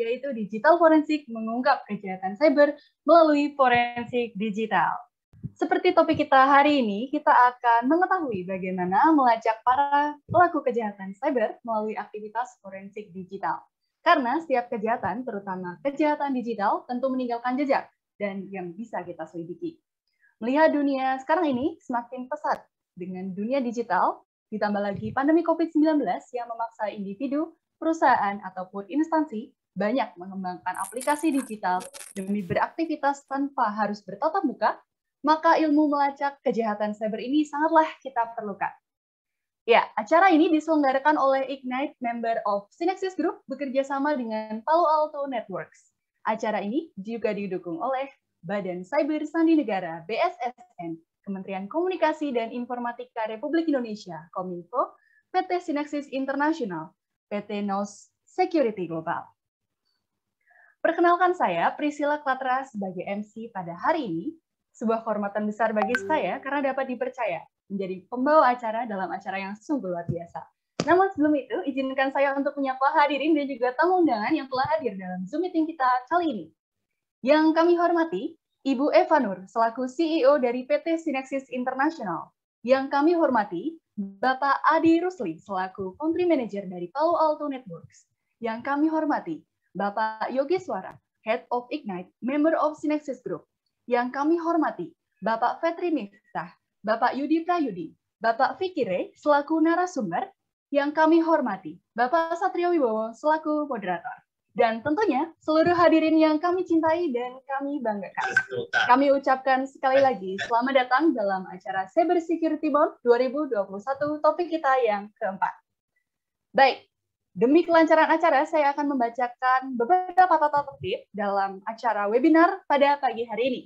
yaitu Digital Forensik mengungkap kejahatan cyber melalui forensik digital. Seperti topik kita hari ini, kita akan mengetahui bagaimana melacak para pelaku kejahatan cyber melalui aktivitas forensik digital. Karena setiap kejahatan, terutama kejahatan digital, tentu meninggalkan jejak dan yang bisa kita selidiki. Melihat dunia sekarang ini semakin pesat dengan dunia digital, ditambah lagi pandemi COVID-19 yang memaksa individu, perusahaan, ataupun instansi banyak mengembangkan aplikasi digital demi beraktivitas tanpa harus bertatap muka, maka ilmu melacak kejahatan cyber ini sangatlah kita perlukan. Ya, acara ini diselenggarakan oleh Ignite Member of Synexis Group bekerja sama dengan Palo Alto Networks. Acara ini juga didukung oleh Badan Cyber Sandi Negara BSSN, Kementerian Komunikasi dan Informatika Republik Indonesia, Kominfo, PT Synexis International, PT NOS Security Global. Perkenalkan saya, Priscilla Klatra sebagai MC pada hari ini, sebuah kehormatan besar bagi saya karena dapat dipercaya menjadi pembawa acara dalam acara yang sungguh luar biasa. Namun sebelum itu, izinkan saya untuk menyapa hadirin dan juga tamu undangan yang telah hadir dalam Zoom meeting kita kali ini. Yang kami hormati, Ibu Eva Nur, selaku CEO dari PT Synexis International. Yang kami hormati, Bapak Adi Rusli, selaku Country Manager dari Palo Alto Networks. Yang kami hormati, Bapak Yogi Swara, Head of Ignite, Member of Synexis Group. Yang kami hormati, Bapak Fetri Miftah, Bapak Yudi Prayudi, Bapak Fikire, selaku narasumber. Yang kami hormati, Bapak Satrio Wibowo, selaku moderator. Dan tentunya seluruh hadirin yang kami cintai dan kami banggakan. Kami ucapkan sekali lagi selamat datang dalam acara Cyber Security Bond 2021, topik kita yang keempat. Baik, demi kelancaran acara, saya akan membacakan beberapa tata tertib dalam acara webinar pada pagi hari ini.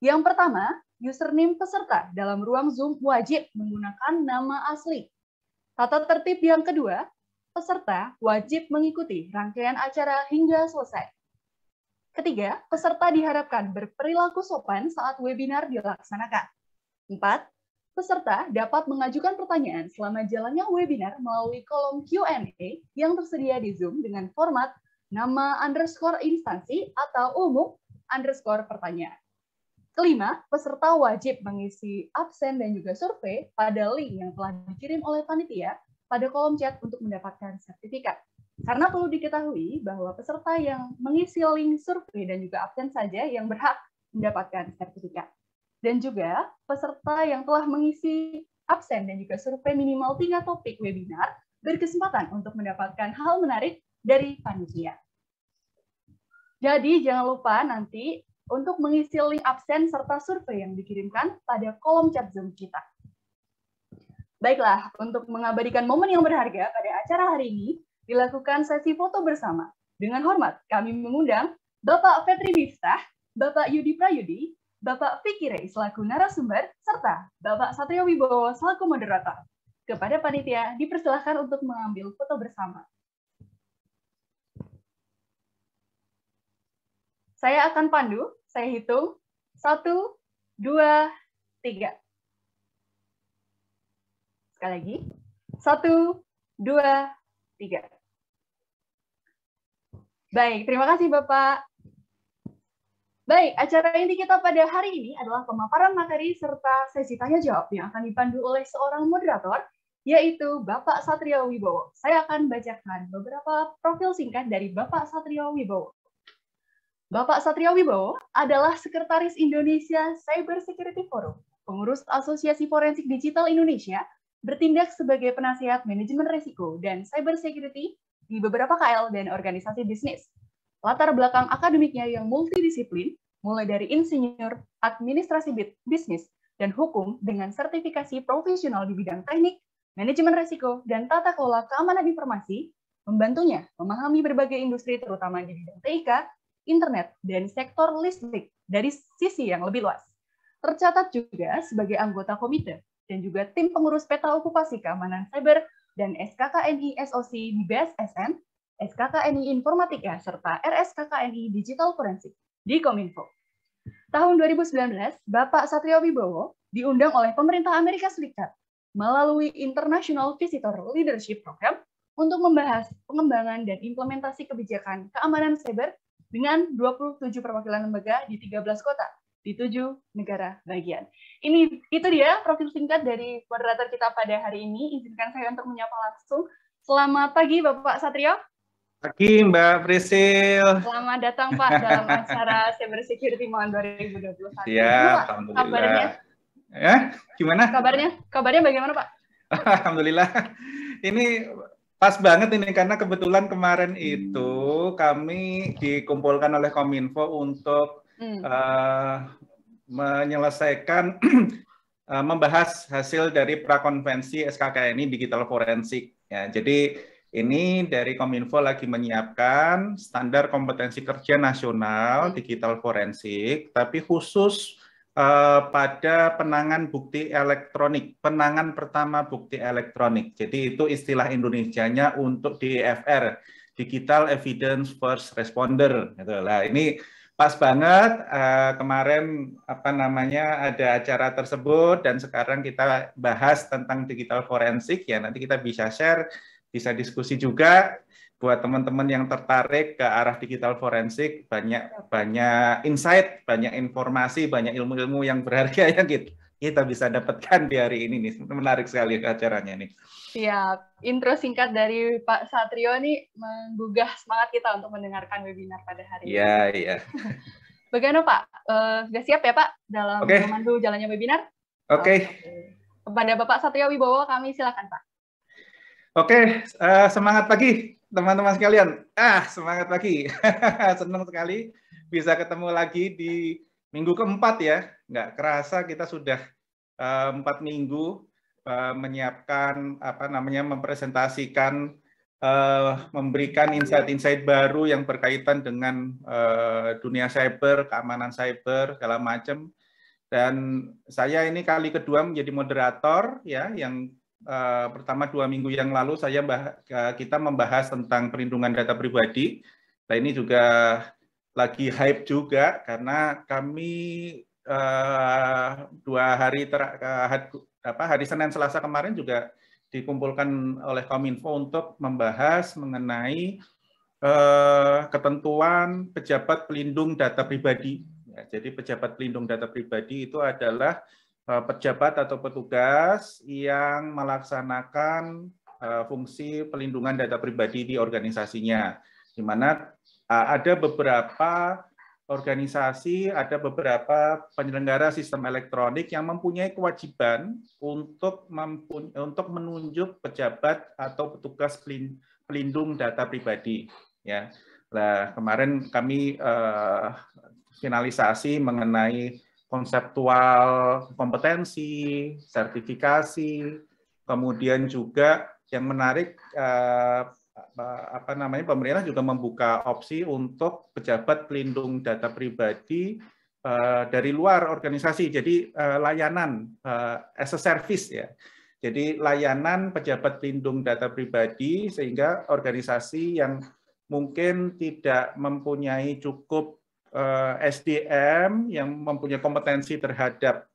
Yang pertama, username peserta dalam ruang Zoom wajib menggunakan nama asli. Tata tertib yang kedua, peserta wajib mengikuti rangkaian acara hingga selesai. Ketiga, peserta diharapkan berperilaku sopan saat webinar dilaksanakan. 4. Peserta dapat mengajukan pertanyaan selama jalannya webinar melalui kolom Q&A yang tersedia di Zoom dengan format nama _ instansi atau umum _ pertanyaan. Kelima, peserta wajib mengisi absen dan juga survei pada link yang telah dikirim oleh panitia pada kolom chat untuk mendapatkan sertifikat. Karena perlu diketahui bahwa peserta yang mengisi link survei dan juga absen saja yang berhak mendapatkan sertifikat. Dan juga peserta yang telah mengisi absen dan juga survei minimal 3 topik webinar berkesempatan untuk mendapatkan hal menarik dari panitia. Jadi jangan lupa nanti untuk mengisi link absen serta survei yang dikirimkan pada kolom chat Zoom kita. Baiklah, untuk mengabadikan momen yang berharga pada acara hari ini, dilakukan sesi foto bersama. Dengan hormat, kami mengundang Bapak Fetri Miftah, Bapak Yudi Prayudi, Bapak Fikire selaku narasumber, serta Bapak Satrio Wibowo selaku moderator. Kepada panitia, dipersilahkan untuk mengambil foto bersama. Saya akan pandu, saya hitung, 1, 2, 3. Sekali lagi, 1, 2, 3. Baik, terima kasih Bapak. Baik, acara inti kita pada hari ini adalah pemaparan materi serta sesi tanya jawab yang akan dipandu oleh seorang moderator, yaitu Bapak Satrio Wibowo. Saya akan bacakan beberapa profil singkat dari Bapak Satrio Wibowo. Bapak Satrio Wibowo adalah Sekretaris Indonesia Cyber Security Forum, pengurus Asosiasi Forensik Digital Indonesia, bertindak sebagai penasihat manajemen risiko dan cyber security di beberapa KL dan organisasi bisnis. Latar belakang akademiknya yang multidisiplin, mulai dari insinyur, administrasi bisnis, dan hukum dengan sertifikasi profesional di bidang teknik, manajemen risiko, dan tata kelola keamanan informasi, membantunya memahami berbagai industri terutama di bidang TIK, internet, dan sektor listrik dari sisi yang lebih luas. Tercatat juga sebagai anggota komite dan juga tim pengurus peta okupasi keamanan cyber dan SKKNI SOC di BSSN, SKKNI Informatika, serta RSKKNI Digital Forensik di Kominfo. Tahun 2019, Bapak Satrio Wibowo diundang oleh pemerintah Amerika Serikat melalui International Visitor Leadership Program untuk membahas pengembangan dan implementasi kebijakan keamanan cyber dengan 27 perwakilan lembaga di 13 kota di 7 negara bagian. Itu dia profil singkat dari moderator kita pada hari ini. Izinkan saya untuk menyapa langsung. Selamat pagi Bapak Satrio. Pagi Mbak Prisil. Selamat datang Pak dalam acara Cyber Security Month 2021. Ya, Pak, alhamdulillah. kabarnya? Ya, gimana? Kabarnya bagaimana Pak? Alhamdulillah. Ini pas banget ini karena kebetulan kemarin itu kami dikumpulkan oleh Kominfo untuk menyelesaikan membahas hasil dari prakonvensi SKKNI Digital Forensik. Ya, jadi ini dari Kominfo lagi menyiapkan standar kompetensi kerja nasional digital forensik, tapi khusus pada penangan bukti elektronik, penangan pertama bukti elektronik. Jadi itu istilah Indonesianya untuk DEFR, Digital Evidence First Responder. Gitu. Nah, ini pas banget kemarin ada acara tersebut dan sekarang kita bahas tentang digital forensik ya. Nanti kita bisa share, bisa diskusi juga buat teman-teman yang tertarik ke arah digital forensik, banyak insight, banyak informasi, banyak ilmu-ilmu yang berharga yang kita bisa dapatkan di hari ini nih. Menarik sekali acaranya nih. Siap. Intro singkat dari Pak Satrio nih menggugah semangat kita untuk mendengarkan webinar pada hari ini. Iya. Bagaimana Pak? Sudah siap ya Pak dalam memandu jalannya webinar? Oke. Kepada Bapak Satrio Wibowo kami silakan Pak. Oke, semangat pagi teman-teman sekalian. Semangat pagi. Senang sekali bisa ketemu lagi di minggu keempat ya. Nggak kerasa kita sudah 4 minggu menyiapkan mempresentasikan, memberikan insight-insight baru yang berkaitan dengan dunia cyber, keamanan cyber, segala macam. Dan saya ini kali kedua menjadi moderator ya, yang pertama 2 minggu yang lalu kita membahas tentang perlindungan data pribadi. Nah, ini juga lagi hype juga karena kami hari Senin Selasa kemarin juga dikumpulkan oleh Kominfo untuk membahas mengenai ketentuan pejabat pelindung data pribadi. Ya, jadi pejabat pelindung data pribadi itu adalah pejabat atau petugas yang melaksanakan fungsi pelindungan data pribadi di organisasinya, di mana ada beberapa organisasi, ada beberapa penyelenggara sistem elektronik yang mempunyai kewajiban untuk menunjuk pejabat atau petugas pelindung data pribadi. Ya, nah, kemarin kami finalisasi mengenai konseptual kompetensi, sertifikasi, kemudian juga yang menarik pemerintah juga membuka opsi untuk pejabat pelindung data pribadi dari luar organisasi, jadi layanan as a service ya. Jadi layanan pejabat pelindung data pribadi sehingga organisasi yang mungkin tidak mempunyai cukup SDM yang mempunyai kompetensi terhadap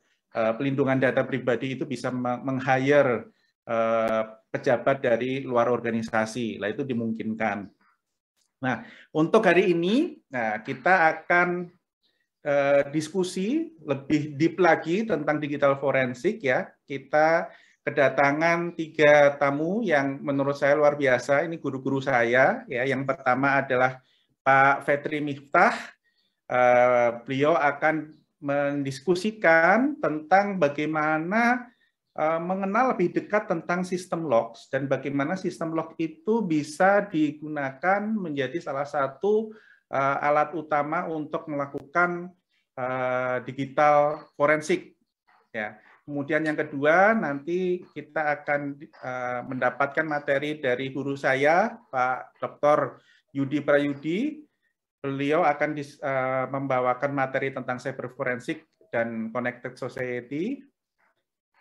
pelindungan data pribadi itu bisa meng-hire pejabat dari luar organisasi. Nah, itu dimungkinkan. Nah, untuk hari ini kita akan diskusi lebih deep lagi tentang digital forensik ya. Kita kedatangan 3 tamu yang menurut saya luar biasa. Ini guru-guru saya ya. Yang pertama adalah Pak Fetri Miftah. Beliau akan mendiskusikan tentang bagaimana mengenal lebih dekat tentang sistem logs dan bagaimana sistem log itu bisa digunakan menjadi salah satu alat utama untuk melakukan digital forensik. Ya. Kemudian yang kedua, nanti kita akan mendapatkan materi dari guru saya, Pak Dr. Yudi Prayudi. Beliau akan membawakan materi tentang cyber forensik dan connected society.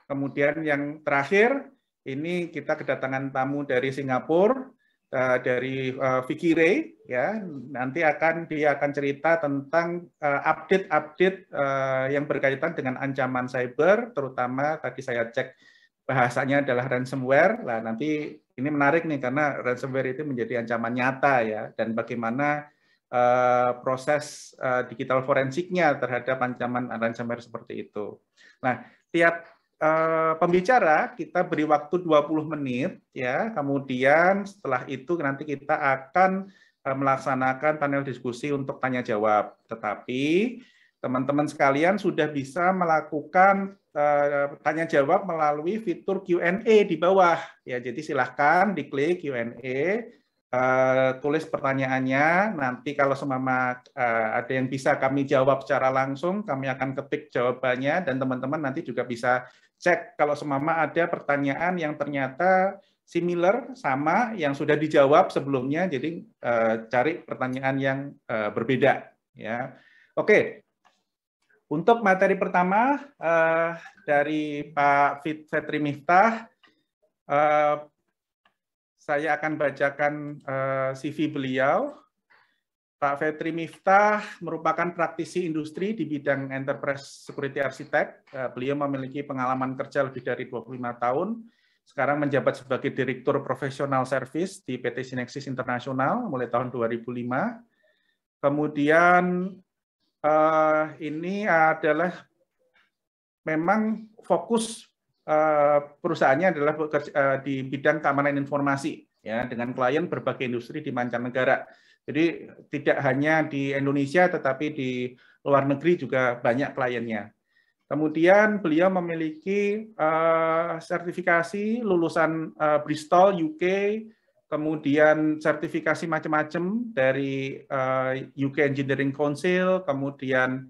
Kemudian yang terakhir, ini kita kedatangan tamu dari Singapura, dari Vicky Ray, ya. Nanti dia akan cerita tentang update-update yang berkaitan dengan ancaman cyber, terutama tadi saya cek bahasanya adalah ransomware. Nah, nanti ini menarik nih karena ransomware itu menjadi ancaman nyata ya, dan bagaimana proses digital forensiknya terhadap ancaman ransomware seperti itu. Nah, tiap pembicara kita beri waktu 20 menit ya. Kemudian setelah itu nanti kita akan melaksanakan panel diskusi untuk tanya jawab. Tetapi teman-teman sekalian sudah bisa melakukan tanya jawab melalui fitur Q&A di bawah ya. Jadi silahkan diklik Q&A, tulis pertanyaannya. Nanti kalau semama ada yang bisa kami jawab secara langsung, kami akan ketik jawabannya, dan teman-teman nanti juga bisa cek kalau semama ada pertanyaan yang ternyata similar sama yang sudah dijawab sebelumnya. Jadi cari pertanyaan yang berbeda ya. Oke. Untuk materi pertama dari Pak Fetri Miftah, saya akan bacakan CV beliau. Pak Fetri Miftah merupakan praktisi industri di bidang Enterprise Security Architect. Beliau memiliki pengalaman kerja lebih dari 25 tahun. Sekarang menjabat sebagai Direktur Professional Service di PT Synexis International mulai tahun 2005. Kemudian ini adalah memang fokus perusahaannya adalah di bidang keamanan informasi ya, dengan klien berbagai industri di mancanegara. Jadi tidak hanya di Indonesia tetapi di luar negeri juga banyak kliennya. Kemudian beliau memiliki sertifikasi lulusan Bristol UK, kemudian sertifikasi macam-macam dari UK Engineering Council, kemudian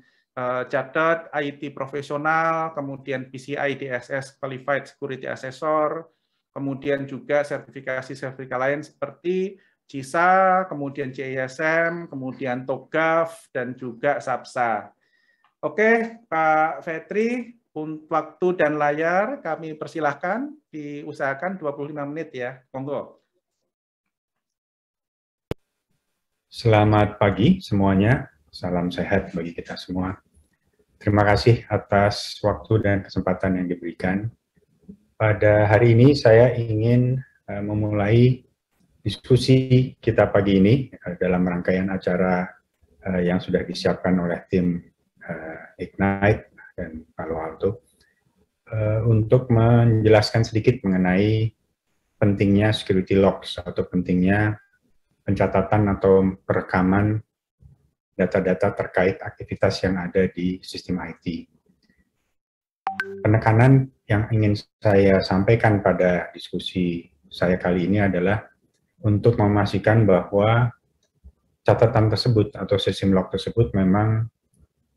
Chartered IT Profesional, kemudian PCI DSS Qualified Security Assessor, kemudian juga sertifikasi-sertifikasi lain seperti CISA, kemudian CISM, kemudian TOGAF, dan juga SAPSA. Oke, Pak Fetri, untuk waktu dan layar kami persilahkan, diusahakan 25 menit ya, monggo. Selamat pagi semuanya, salam sehat bagi kita semua. Terima kasih atas waktu dan kesempatan yang diberikan. Pada hari ini saya ingin memulai diskusi kita pagi ini dalam rangkaian acara yang sudah disiapkan oleh tim Ignite dan Palo Alto untuk menjelaskan sedikit mengenai pentingnya security logs atau pentingnya pencatatan atau perekaman data-data terkait aktivitas yang ada di sistem IT. Penekanan yang ingin saya sampaikan pada diskusi saya kali ini adalah untuk memastikan bahwa catatan tersebut atau sistem log tersebut memang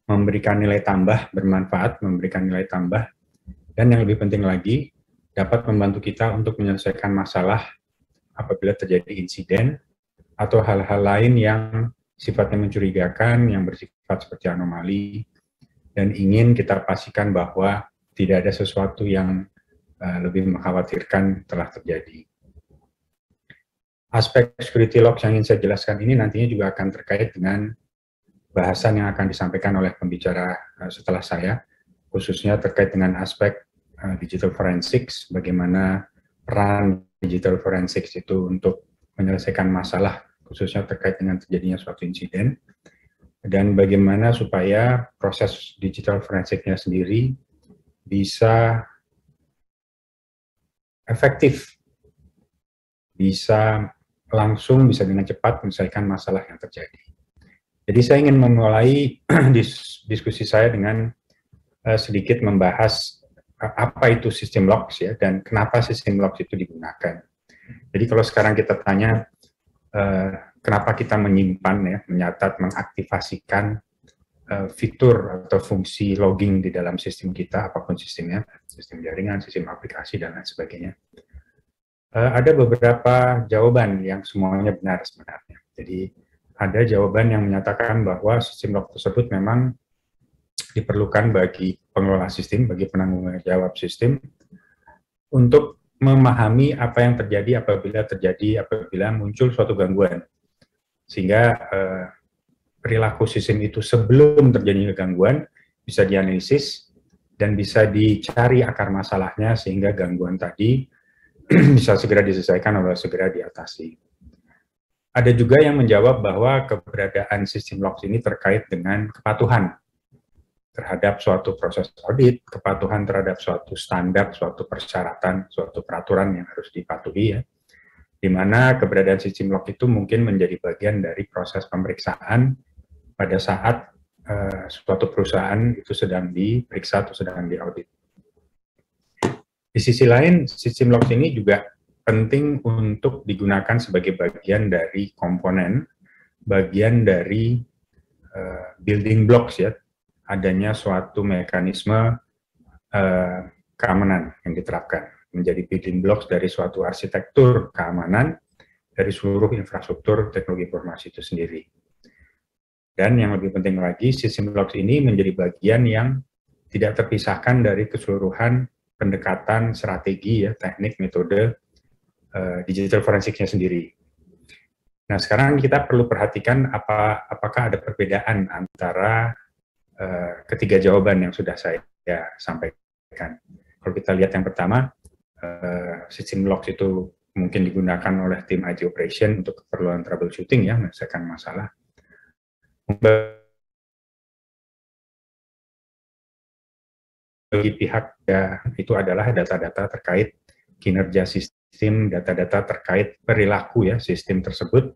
memberikan nilai tambah, bermanfaat, memberikan nilai tambah, dan yang lebih penting lagi, dapat membantu kita untuk menyelesaikan masalah apabila terjadi insiden atau hal-hal lain yang sifatnya mencurigakan, yang bersifat seperti anomali, dan ingin kita pastikan bahwa tidak ada sesuatu yang lebih mengkhawatirkan telah terjadi. Aspek security logs yang ingin saya jelaskan ini nantinya juga akan terkait dengan bahasan yang akan disampaikan oleh pembicara setelah saya, khususnya terkait dengan aspek digital forensics, bagaimana peran digital forensics itu untuk menyelesaikan masalah khususnya terkait dengan terjadinya suatu insiden, dan bagaimana supaya proses digital forensiknya sendiri bisa efektif, bisa langsung, bisa dengan cepat menyelesaikan masalah yang terjadi. Jadi saya ingin memulai diskusi saya dengan sedikit membahas apa itu sistem logs ya, dan kenapa sistem logs itu digunakan. Jadi kalau sekarang kita tanya, kenapa kita menyimpan ya, menyatat, mengaktifasikan fitur atau fungsi logging di dalam sistem kita, apapun sistemnya, sistem jaringan, sistem aplikasi, dan lain sebagainya. Ada beberapa jawaban yang semuanya benar sebenarnya. Jadi ada jawaban yang menyatakan bahwa sistem log tersebut memang diperlukan bagi pengelola sistem, bagi penanggung jawab sistem, untuk memahami apa yang terjadi apabila muncul suatu gangguan. Sehingga perilaku sistem itu sebelum terjadinya gangguan bisa dianalisis, dan bisa dicari akar masalahnya sehingga gangguan tadi bisa segera diselesaikan atau segera diatasi. Ada juga yang menjawab bahwa keberadaan sistem logs ini terkait dengan kepatuhan terhadap suatu proses audit, kepatuhan terhadap suatu standar, suatu persyaratan, suatu peraturan yang harus dipatuhi ya, di mana keberadaan sistem log itu mungkin menjadi bagian dari proses pemeriksaan pada saat suatu perusahaan itu sedang diperiksa atau sedang diaudit. Di sisi lain, sistem logs ini juga penting untuk digunakan sebagai bagian dari komponen, bagian dari building blocks ya, adanya suatu mekanisme keamanan yang diterapkan, menjadi building blocks dari suatu arsitektur keamanan dari seluruh infrastruktur teknologi informasi itu sendiri. Dan yang lebih penting lagi, sistem logs ini menjadi bagian yang tidak terpisahkan dari keseluruhan pendekatan strategi ya, teknik, metode digital forensiknya sendiri. Nah, sekarang kita perlu perhatikan apakah ada perbedaan antara ketiga jawaban yang sudah saya sampaikan. Kalau kita lihat yang pertama, sistem logs itu mungkin digunakan oleh tim IT operation untuk keperluan troubleshooting ya, menyelesaikan masalah. Bagi pihak ya, itu adalah data-data terkait kinerja sistem, data-data terkait perilaku ya sistem tersebut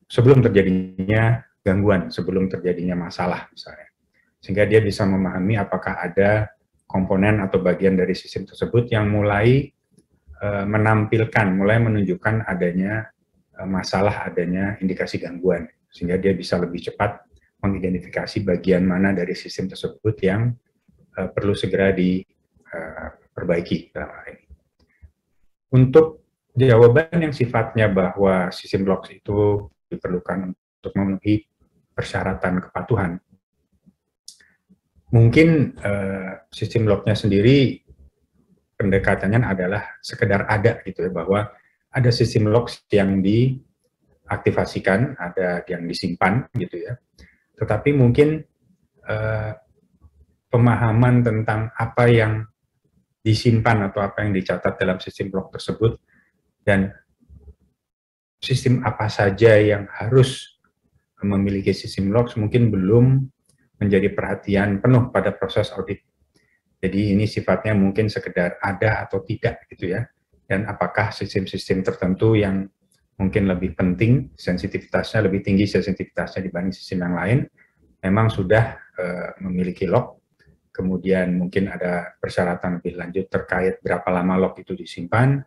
sebelum terjadinya gangguan, sebelum terjadinya masalah misalnya. Sehingga dia bisa memahami apakah ada komponen atau bagian dari sistem tersebut yang mulai menampilkan, mulai menunjukkan adanya masalah, adanya indikasi gangguan. Sehingga dia bisa lebih cepat mengidentifikasi bagian mana dari sistem tersebut yang perlu segera diperbaiki dalam hal ini. Untuk jawaban yang sifatnya bahwa sistem logs itu diperlukan untuk memenuhi persyaratan kepatuhan, mungkin sistem lognya sendiri pendekatannya adalah sekedar ada gitu ya, bahwa ada sistem logs yang diaktifasikan, ada yang disimpan gitu ya. Tetapi mungkin pemahaman tentang apa yang disimpan atau apa yang dicatat dalam sistem log tersebut dan sistem apa saja yang harus memiliki sistem logs mungkin belum menjadi perhatian penuh pada proses audit. Jadi ini sifatnya mungkin sekedar ada atau tidak gitu ya. Dan apakah sistem-sistem tertentu yang mungkin lebih penting, sensitivitasnya lebih tinggi sensitivitasnya dibanding sistem yang lain, memang sudah memiliki log. Kemudian mungkin ada persyaratan lebih lanjut terkait berapa lama log itu disimpan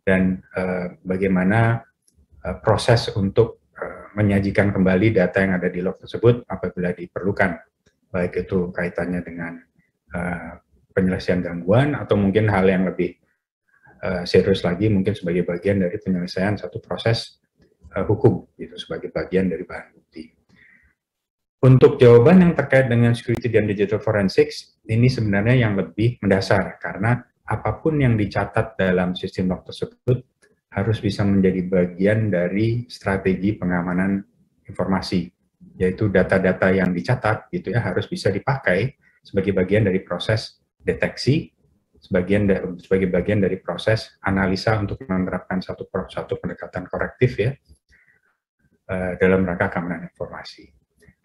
dan bagaimana proses untuk menyajikan kembali data yang ada di log tersebut apabila diperlukan, baik itu kaitannya dengan penyelesaian gangguan atau mungkin hal yang lebih serius lagi mungkin sebagai bagian dari penyelesaian satu proses hukum gitu, sebagai bagian dari bahan bukti. Untuk jawaban yang terkait dengan security dan digital forensics, ini sebenarnya yang lebih mendasar karena apapun yang dicatat dalam sistem log tersebut harus bisa menjadi bagian dari strategi pengamanan informasi, yaitu data-data yang dicatat gitu ya harus bisa dipakai sebagai bagian dari proses deteksi, sebagai bagian dari proses analisa untuk menerapkan satu pendekatan korektif ya dalam rangka keamanan informasi.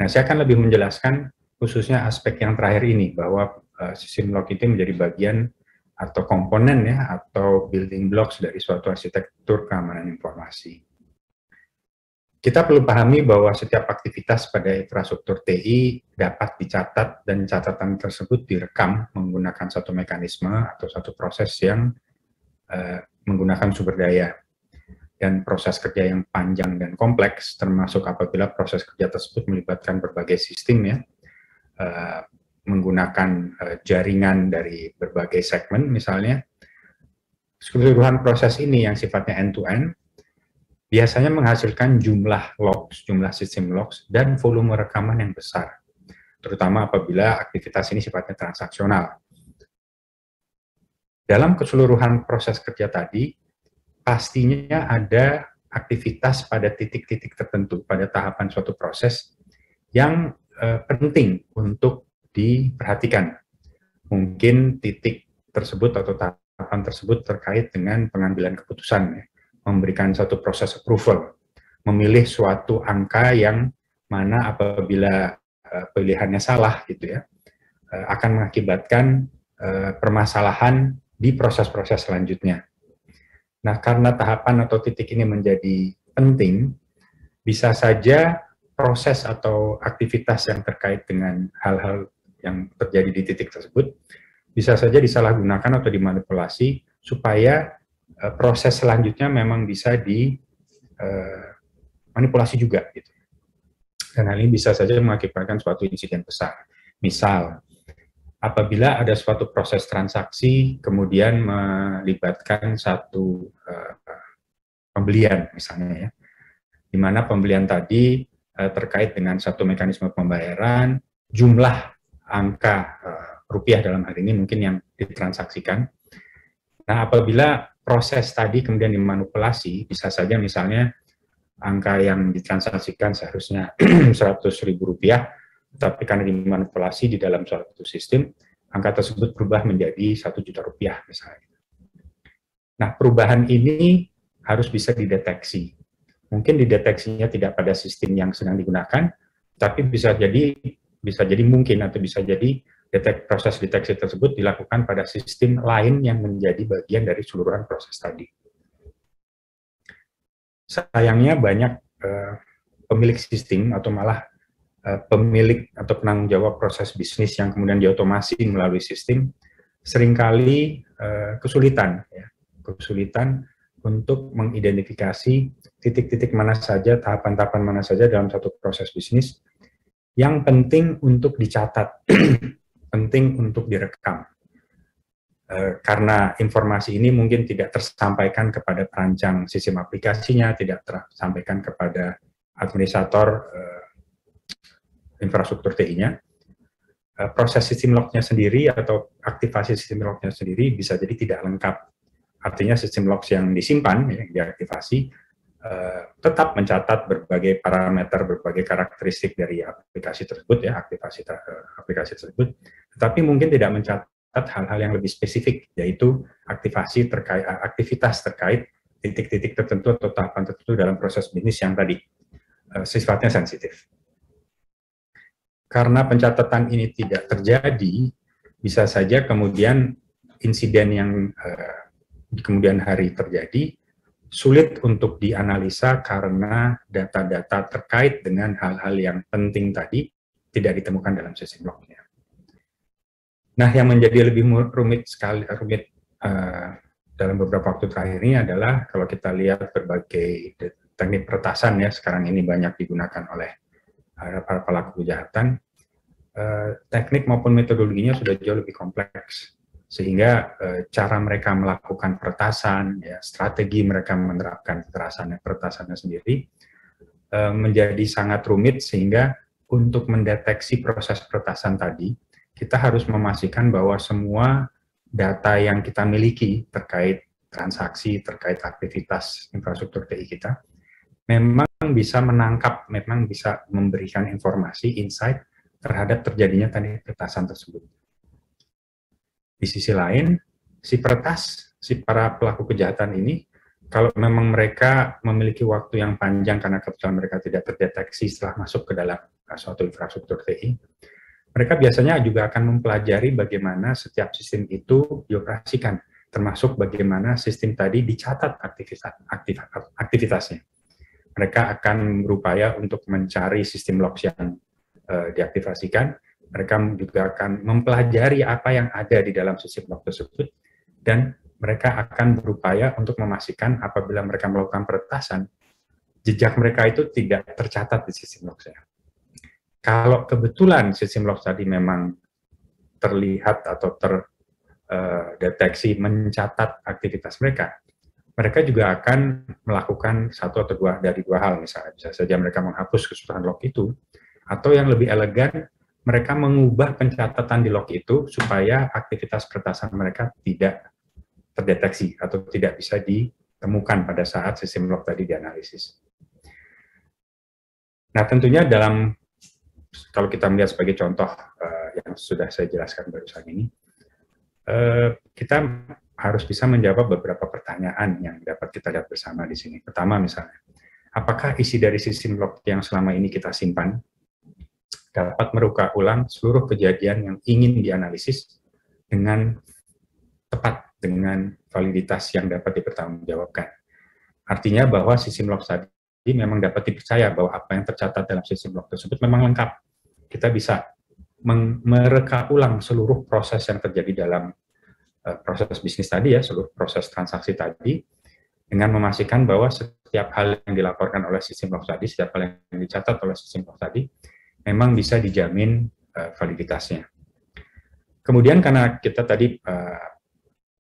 Nah, saya akan lebih menjelaskan khususnya aspek yang terakhir ini bahwa sistem log itu menjadi bagian atau komponen ya atau building blocks dari suatu arsitektur keamanan informasi. Kita perlu pahami bahwa setiap aktivitas pada infrastruktur TI dapat dicatat dan catatan tersebut direkam menggunakan satu mekanisme atau satu proses yang menggunakan sumber daya. Dan proses kerja yang panjang dan kompleks, termasuk apabila proses kerja tersebut melibatkan berbagai sistem ya, menggunakan jaringan dari berbagai segmen misalnya, keseluruhan proses ini yang sifatnya end-to-end, biasanya menghasilkan jumlah logs, jumlah sistem logs, dan volume rekaman yang besar, terutama apabila aktivitas ini sifatnya transaksional. Dalam keseluruhan proses kerja tadi, pastinya ada aktivitas pada titik-titik tertentu, pada tahapan suatu proses yang penting untuk diperhatikan mungkin titik tersebut atau tahapan tersebut terkait dengan pengambilan keputusan, ya. Memberikan satu proses approval, memilih suatu angka yang mana apabila pilihannya salah gitu ya, akan mengakibatkan permasalahan di proses-proses selanjutnya. Nah, karena tahapan atau titik ini menjadi penting, bisa saja proses atau aktivitas yang terkait dengan hal-hal yang terjadi di titik tersebut bisa saja disalahgunakan atau dimanipulasi supaya proses selanjutnya memang bisa dimanipulasi juga gitu. Dan hal ini bisa saja mengakibatkan suatu insiden besar. Misal, apabila ada suatu proses transaksi kemudian melibatkan satu pembelian misalnya ya, di mana pembelian tadi terkait dengan satu mekanisme pembayaran, jumlah angka rupiah dalam hal ini mungkin yang ditransaksikan. Nah, apabila proses tadi kemudian dimanipulasi, bisa saja misalnya angka yang ditransaksikan seharusnya 100.000 rupiah, tapi karena dimanipulasi di dalam suatu sistem, angka tersebut berubah menjadi 1 juta rupiah misalnya. Nah, perubahan ini harus bisa dideteksi. Mungkin dideteksinya tidak pada sistem yang sedang digunakan, tapi bisa jadi mungkin atau bisa jadi proses deteksi tersebut dilakukan pada sistem lain yang menjadi bagian dari seluruhan proses tadi. Sayangnya banyak pemilik sistem atau malah pemilik atau penanggung jawab proses bisnis yang kemudian diotomasi melalui sistem seringkali kesulitan untuk mengidentifikasi titik-titik mana saja, tahapan-tahapan mana saja dalam satu proses bisnis yang penting untuk dicatat, penting untuk direkam. Karena informasi ini mungkin tidak tersampaikan kepada perancang sistem aplikasinya, tidak tersampaikan kepada administrator infrastruktur TI-nya, proses sistem log-nya sendiri atau aktivasi sistem log-nya sendiri bisa jadi tidak lengkap. Artinya sistem logs yang disimpan, yang diaktifasi, tetap mencatat berbagai parameter, berbagai karakteristik dari aplikasi tersebut, ya, aplikasi tersebut, tetapi mungkin tidak mencatat hal-hal yang lebih spesifik, yaitu aktivitas terkait titik-titik tertentu atau tahapan tertentu dalam proses bisnis yang tadi sifatnya sensitif. Karena pencatatan ini tidak terjadi, bisa saja kemudian insiden yang di kemudian hari terjadi sulit untuk dianalisa karena data-data terkait dengan hal-hal yang penting tadi tidak ditemukan dalam sistem log-nya. Nah, yang menjadi lebih rumit dalam beberapa waktu terakhir ini adalah kalau kita lihat berbagai teknik peretasan ya sekarang ini banyak digunakan oleh para pelaku kejahatan, teknik maupun metodologinya sudah jauh lebih kompleks. Sehingga cara mereka melakukan peretasan, ya, strategi mereka menerapkan peretasannya sendiri menjadi sangat rumit, sehingga untuk mendeteksi proses peretasan tadi, kita harus memastikan bahwa semua data yang kita miliki terkait transaksi, terkait aktivitas infrastruktur TI kita, memang bisa menangkap, memang bisa memberikan informasi, insight terhadap terjadinya tadi peretasan tersebut. Di sisi lain, si para pelaku kejahatan ini, kalau memang mereka memiliki waktu yang panjang karena kebetulan mereka tidak terdeteksi setelah masuk ke dalam suatu infrastruktur TI, mereka biasanya juga akan mempelajari bagaimana setiap sistem itu dioperasikan, termasuk bagaimana sistem tadi dicatat aktivitasnya. Mereka akan berupaya untuk mencari sistem logs yang diaktifasikan. Mereka juga akan mempelajari apa yang ada di dalam sistem log tersebut, dan mereka akan berupaya untuk memastikan apabila mereka melakukan peretasan, jejak mereka itu tidak tercatat di sistem log-nya. Kalau kebetulan sistem log tadi memang terlihat atau terdeteksi mencatat aktivitas mereka, mereka juga akan melakukan satu atau dua hal, misalnya bisa saja mereka menghapus keseluruhan log itu, atau yang lebih elegan, mereka mengubah pencatatan di log itu supaya aktivitas peretasan mereka tidak terdeteksi atau tidak bisa ditemukan pada saat sistem log tadi dianalisis. Nah, tentunya kalau kita melihat sebagai contoh yang sudah saya jelaskan barusan ini, kita harus bisa menjawab beberapa pertanyaan yang dapat kita lihat bersama di sini. Pertama misalnya, apakah isi dari sistem log yang selama ini kita simpan dapat meruka ulang seluruh kejadian yang ingin dianalisis dengan tepat, dengan validitas yang dapat dipertanggungjawabkan. Artinya bahwa sistem log tadi memang dapat dipercaya bahwa apa yang tercatat dalam sistem log tersebut memang lengkap. Kita bisa mereka ulang seluruh proses yang terjadi dalam proses bisnis tadi ya, seluruh proses transaksi tadi, dengan memastikan bahwa setiap hal yang dilaporkan oleh sistem log tadi, setiap hal yang dicatat oleh sistem log tadi, memang bisa dijamin validitasnya. Kemudian karena kita tadi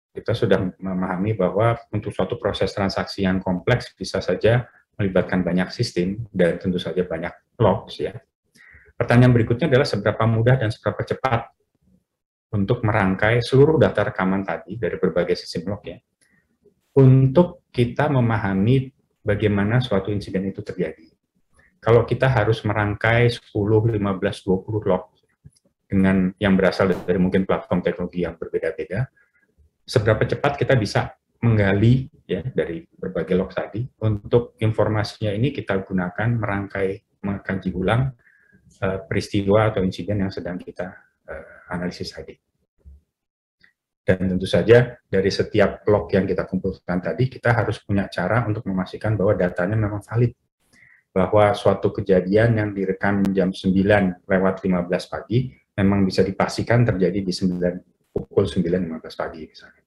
kita sudah memahami bahwa untuk suatu proses transaksi yang kompleks bisa saja melibatkan banyak sistem dan tentu saja banyak logs ya. Pertanyaan berikutnya adalah seberapa mudah dan seberapa cepat untuk merangkai seluruh data rekaman tadi dari berbagai sistem log ya, untuk kita memahami bagaimana suatu insiden itu terjadi. Kalau kita harus merangkai 10, 15, 20 log dengan yang berasal dari mungkin platform teknologi yang berbeda-beda, seberapa cepat kita bisa menggali ya dari berbagai log tadi untuk informasinya ini kita gunakan merangkai, mengkaji ulang peristiwa atau insiden yang sedang kita analisis tadi. Dan tentu saja dari setiap log yang kita kumpulkan tadi, kita harus punya cara untuk memastikan bahwa datanya memang valid. Bahwa suatu kejadian yang direkam jam 9:15 pagi, memang bisa dipastikan terjadi di pukul 9:15 pagi misalnya.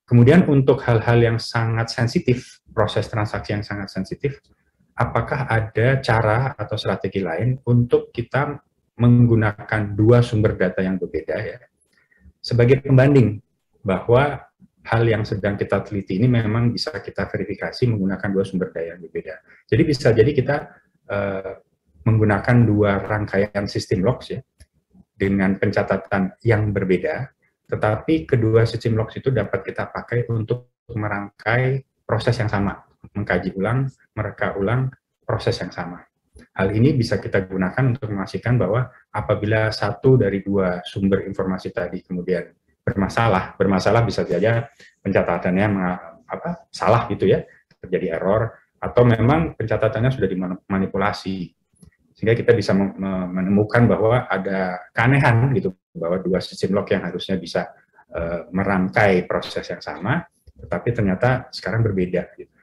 Kemudian untuk hal-hal yang sangat sensitif, proses transaksi yang sangat sensitif, apakah ada cara atau strategi lain untuk kita menggunakan dua sumber data yang berbeda ya, sebagai pembanding bahwa hal yang sedang kita teliti ini memang bisa kita verifikasi menggunakan dua sumber daya yang berbeda. Jadi bisa jadi kita menggunakan dua rangkaian sistem logs ya, dengan pencatatan yang berbeda, tetapi kedua sistem logs itu dapat kita pakai untuk merangkai proses yang sama, mengkaji ulang, mereka ulang proses yang sama. Hal ini bisa kita gunakan untuk memastikan bahwa apabila satu dari dua sumber informasi tadi kemudian bermasalah bisa saja pencatatannya salah gitu ya, terjadi error, atau memang pencatatannya sudah dimanipulasi, sehingga kita bisa menemukan bahwa ada keanehan gitu, bahwa dua sistem log yang harusnya bisa merangkai proses yang sama, tetapi ternyata sekarang berbeda gitu.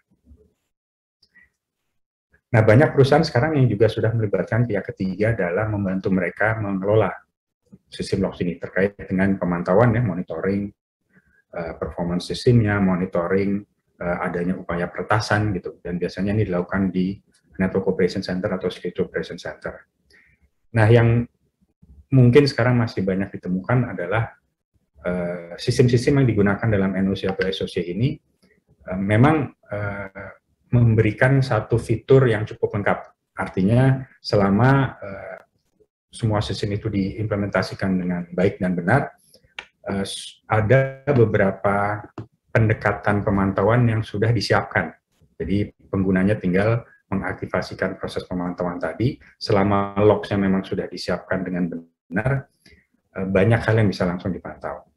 Nah, banyak perusahaan sekarang yang juga sudah melibatkan pihak ketiga dalam membantu mereka mengelola sistem logs ini terkait dengan pemantauan ya, monitoring performance sistemnya, monitoring adanya upaya peretasan gitu, dan biasanya ini dilakukan di Network Operation Center atau Security Operation Center. Nah, yang mungkin sekarang masih banyak ditemukan adalah sistem-sistem yang digunakan dalam NOC atau SOC ini memang memberikan satu fitur yang cukup lengkap. Artinya selama semua sistem itu diimplementasikan dengan baik dan benar, ada beberapa pendekatan pemantauan yang sudah disiapkan. Jadi penggunanya tinggal mengaktifasikan proses pemantauan tadi, selama logs-nya memang sudah disiapkan dengan benar, banyak hal yang bisa langsung dipantau.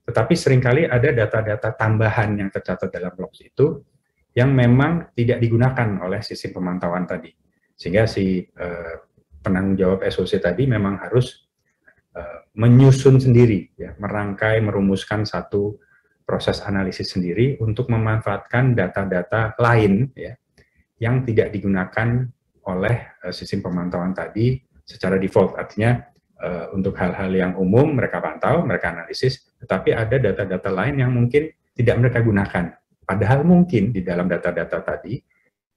Tetapi seringkali ada data-data tambahan yang tercatat dalam logs itu yang memang tidak digunakan oleh sistem pemantauan tadi. Sehingga si penanggung jawab SOC tadi memang harus menyusun sendiri, ya, merangkai, merumuskan satu proses analisis sendiri untuk memanfaatkan data-data lain ya, yang tidak digunakan oleh sistem pemantauan tadi secara default. Artinya untuk hal-hal yang umum mereka pantau, mereka analisis, tetapi ada data-data lain yang mungkin tidak mereka gunakan. Padahal mungkin di dalam data-data tadi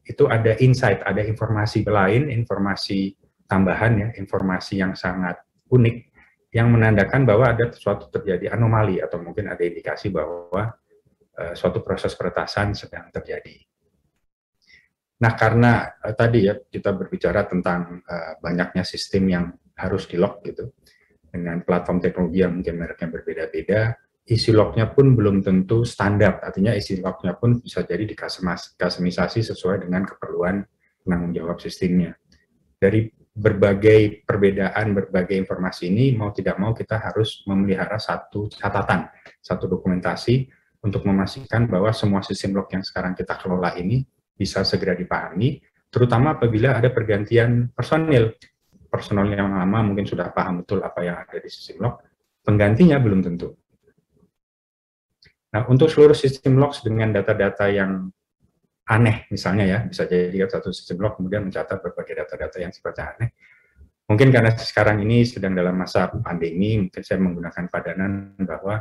itu ada insight, ada informasi lain, informasi tambahan ya, informasi yang sangat unik yang menandakan bahwa ada suatu terjadi anomali atau mungkin ada indikasi bahwa suatu proses peretasan sedang terjadi. Nah, karena tadi ya kita berbicara tentang banyaknya sistem yang harus di-log gitu, dengan platform teknologi yang mungkin mereknya berbeda-beda, isi lognya pun belum tentu standar, artinya isi lognya pun bisa jadi dikustomisasi sesuai dengan keperluan penanggung jawab sistemnya. Dari berbagai perbedaan, berbagai informasi ini mau tidak mau kita harus memelihara satu catatan, satu dokumentasi untuk memastikan bahwa semua sistem log yang sekarang kita kelola ini bisa segera dipahami, terutama apabila ada pergantian personil. Personil yang lama mungkin sudah paham betul apa yang ada di sistem log, penggantinya belum tentu. Nah, untuk seluruh sistem log dengan data-data yang aneh, misalnya ya, bisa jadi satu sistem log kemudian mencatat berbagai data-data yang sifatnya aneh. Mungkin karena sekarang ini sedang dalam masa pandemi, mungkin saya menggunakan padanan bahwa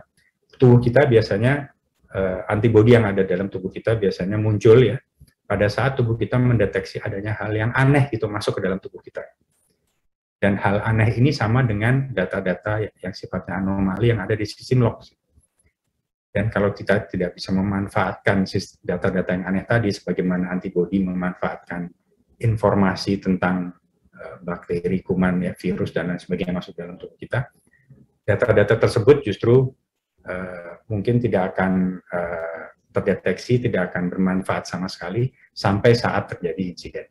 tubuh kita biasanya, antibodi yang ada dalam tubuh kita biasanya muncul ya, pada saat tubuh kita mendeteksi adanya hal yang aneh itu masuk ke dalam tubuh kita. Dan hal aneh ini sama dengan data-data yang sifatnya anomali yang ada di sistem log. Dan kalau kita tidak bisa memanfaatkan data-data yang aneh tadi, sebagaimana antibodi memanfaatkan informasi tentang bakteri, kuman, ya, virus, dan lain sebagainya masuk dalam tubuh kita, data-data tersebut justru mungkin tidak akan terdeteksi, tidak akan bermanfaat sama sekali sampai saat terjadi insiden.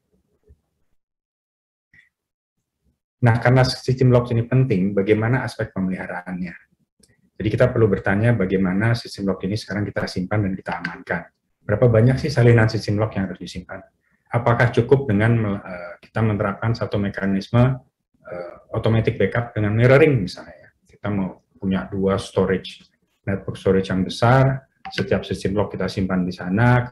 Nah, karena sistem log ini penting, bagaimana aspek pemeliharaannya? Jadi kita perlu bertanya bagaimana sistem log ini sekarang kita simpan dan kita amankan. Berapa banyak sih salinan sistem log yang harus disimpan? Apakah cukup dengan kita menerapkan satu mekanisme automatic backup dengan mirroring misalnya? Kita mau punya dua storage, network storage yang besar, setiap sistem log kita simpan di sana.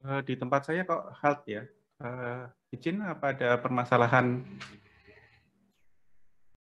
Di tempat saya kok halt ya. Izin apa ada permasalahan